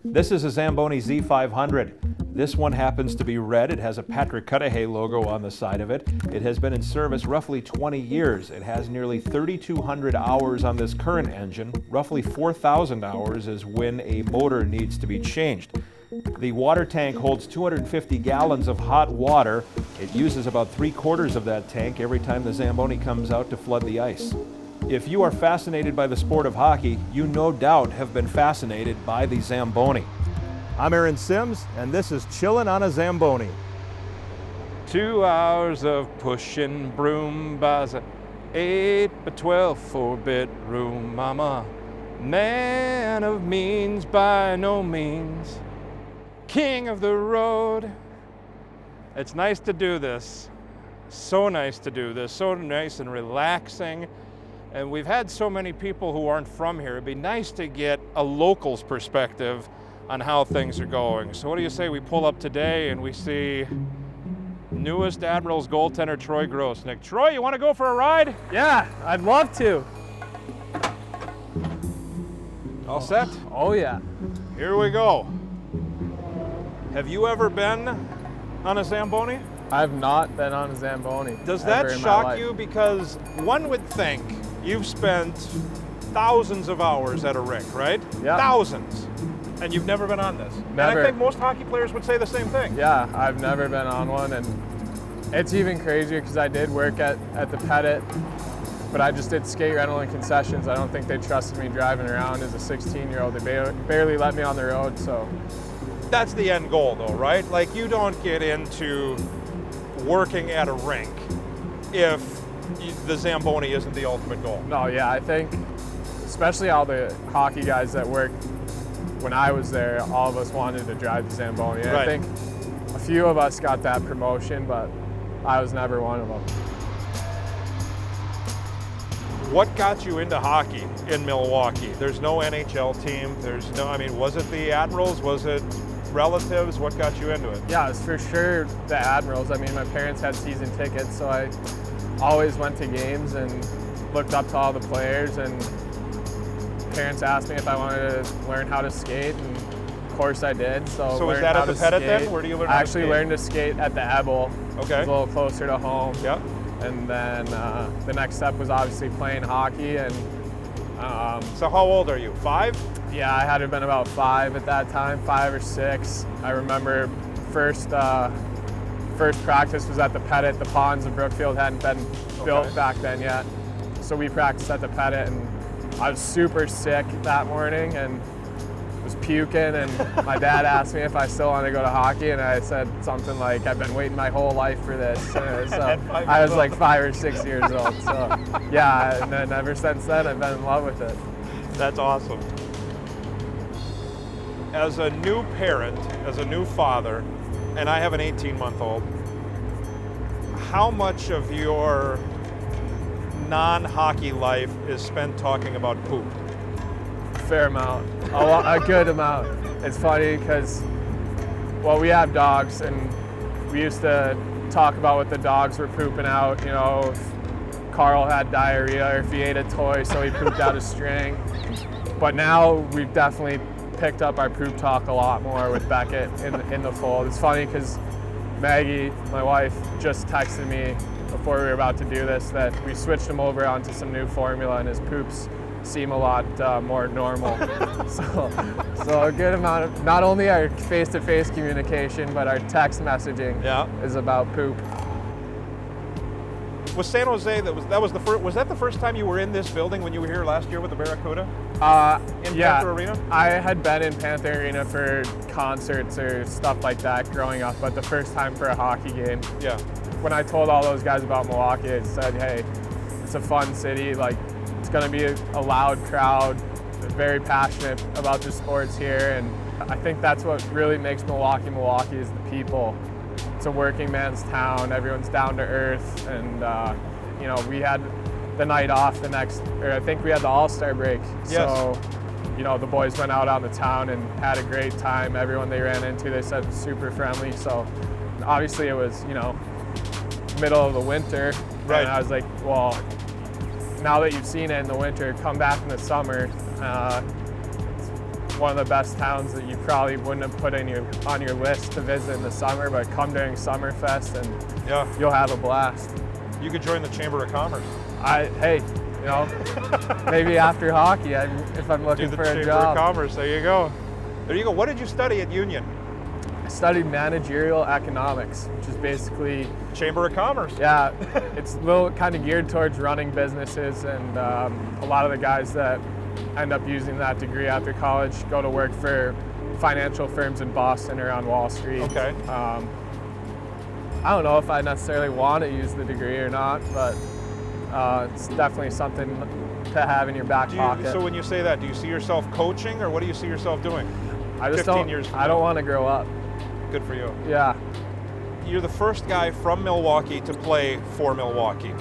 This is a Zamboni Z500. This one happens to be red. It has a Patrick Cudahy logo on the side of it. It has been in service roughly 20 years. It has nearly 3,200 hours on this current engine. Roughly 4,000 hours is when a motor needs to be changed. The water tank holds 250 gallons of hot water. It uses about 3/4 of that tank every time the Zamboni comes out to flood the ice. If you are fascinated by the sport of hockey, you no doubt have been fascinated by the Zamboni. I'm Aaron Sims, and this is Chillin' on a Zamboni. 2 hours of pushing broom buys a 8x12 4-bedroom mama. Man of means by no means, king of the road. It's nice to do this. So nice to do this. So nice and relaxing. And we've had so many people who aren't from here. It'd be nice to get a local's perspective on how things are going. So what do you say we pull up today and we see newest Admirals goaltender Troy Grosenick. Troy, you want to go for a ride? Yeah, I'd love to. All set? Oh yeah. Here we go. Have you ever been on a Zamboni? I've not been on a Zamboni. Does that ever in my shock life. you? Because one would think you've spent thousands of hours at a rink, right? Yeah. Thousands. And you've never been on this. Never. And I think most hockey players would say the same thing. Yeah, I've never been on one, and it's even crazier because I did work at the Pettit, but I just did skate rental and concessions. I don't think they trusted me driving around as a 16-year-old. They barely let me on the road, so. That's the end goal though, right? Like you don't get into working at a rink if the Zamboni isn't the ultimate goal. No, yeah, I think, especially all the hockey guys that worked when I was there, all of us wanted to drive the Zamboni. And right. I think a few of us got that promotion, but I was never one of them. What got you into hockey in Milwaukee? There's no NHL team. Was it the Admirals? Was it relatives? What got you into it? Yeah, it was for sure the Admirals. I mean, my parents had season tickets, so I always went to games and looked up to all the players, and parents asked me if I wanted to learn how to skate, and of course I did. So was that at the Pettit then? Where do you learn how to skate? I actually learned to skate at the Ebel. Okay. It was a little closer to home. Yeah. And then the next step was obviously playing hockey. And so how old are you? 5? Yeah, I had to have been about 5 at that time, 5 or 6. I remember first practice was at the Pettit. The ponds in Brookfield hadn't been built back then yet. So we practiced at the Pettit, and I was super sick that morning and was puking, and my dad asked me if I still want to go to hockey, and I said something like, I've been waiting my whole life for this. So I was like 5 or 6 years old. So yeah, and then ever since then I've been in love with it. That's awesome. As a new parent, as a new father, and I have an 18-month-old, how much of your non-hockey life is spent talking about poop? Fair amount, a good amount. It's funny because, well, we have dogs, and we used to talk about what the dogs were pooping out. You know, if Carl had diarrhea or if he ate a toy, so he pooped out a string. But now we've definitely picked up our poop talk a lot more with Beckett in the fold. It's funny because Maggie, my wife, just texted me before we were about to do this that we switched him over onto some new formula, and his poops seem a lot more normal. so a good amount of, not only our face-to-face communication, but our text messaging is about poop. Was San Jose, was that the first time you were in this building when you were here last year with the Barracuda? In Panther Arena? I had been in Panther Arena for concerts or stuff like that growing up, but the first time for a hockey game. Yeah. When I told all those guys about Milwaukee, I said, hey, it's a fun city, like it's gonna be a loud crowd, very passionate about the sports here, and I think that's what really makes Milwaukee is the people. It's a working man's town, everyone's down to earth, and you know, we had the night off I think we had the All-Star break. Yes. So, you know, the boys went out on the town and had a great time. Everyone they ran into, they said was super friendly. So obviously it was, you know, middle of the winter. Right. And I was like, well, now that you've seen it in the winter, come back in the summer. It's one of the best towns that you probably wouldn't have put on your list to visit in the summer, but come during Summerfest and Yeah. you'll have a blast. You could join the Chamber of Commerce. Hey, you know, maybe after hockey, if I'm looking Do the for a Chamber job. of Commerce. There you go. There you go. What did you study at Union? I studied managerial economics, which is basically, Chamber of Commerce. yeah, it's a little kind of geared towards running businesses, and a lot of the guys that end up using that degree after college go to work for financial firms in Boston or on Wall Street. Okay. I don't know if I necessarily want to use the degree or not, but it's definitely something to have in your back pocket. So when you say that, do you see yourself coaching, or what do you see yourself doing? I just 15 years from I don't want to grow up. Good for you. Yeah. You're the first guy from Milwaukee to play for Milwaukee.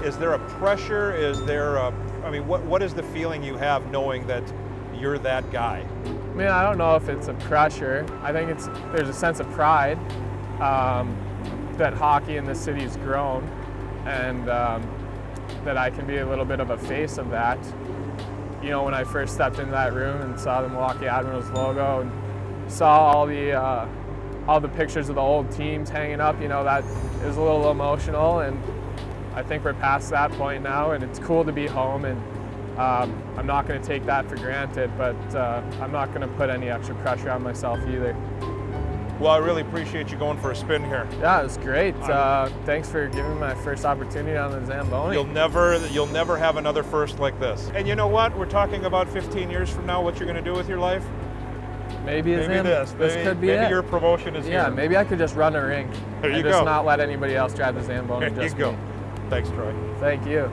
Is there a pressure? Is there a, I mean, what is the feeling you have knowing that you're that guy? I mean, I don't know if it's a pressure. I think there's a sense of pride that hockey in the city's grown, and that I can be a little bit of a face of that. You know, when I first stepped into that room and saw the Milwaukee Admirals logo and saw all the pictures of the old teams hanging up, you know, that is a little emotional, and I think we're past that point now, and it's cool to be home, and I'm not going to take that for granted, but I'm not going to put any extra pressure on myself either. Well, I really appreciate you going for a spin here. Yeah, it was great. Thanks for giving me my first opportunity on the Zamboni. You'll never have another first like this. And you know what? We're talking about 15 years from now, what you're going to do with your life. Maybe this could be maybe it. your promotion is here. Yeah, maybe I could just run a rink There you and go. just not let anybody else drive the Zamboni. There you Just go. me. Thanks, Troy. Thank you.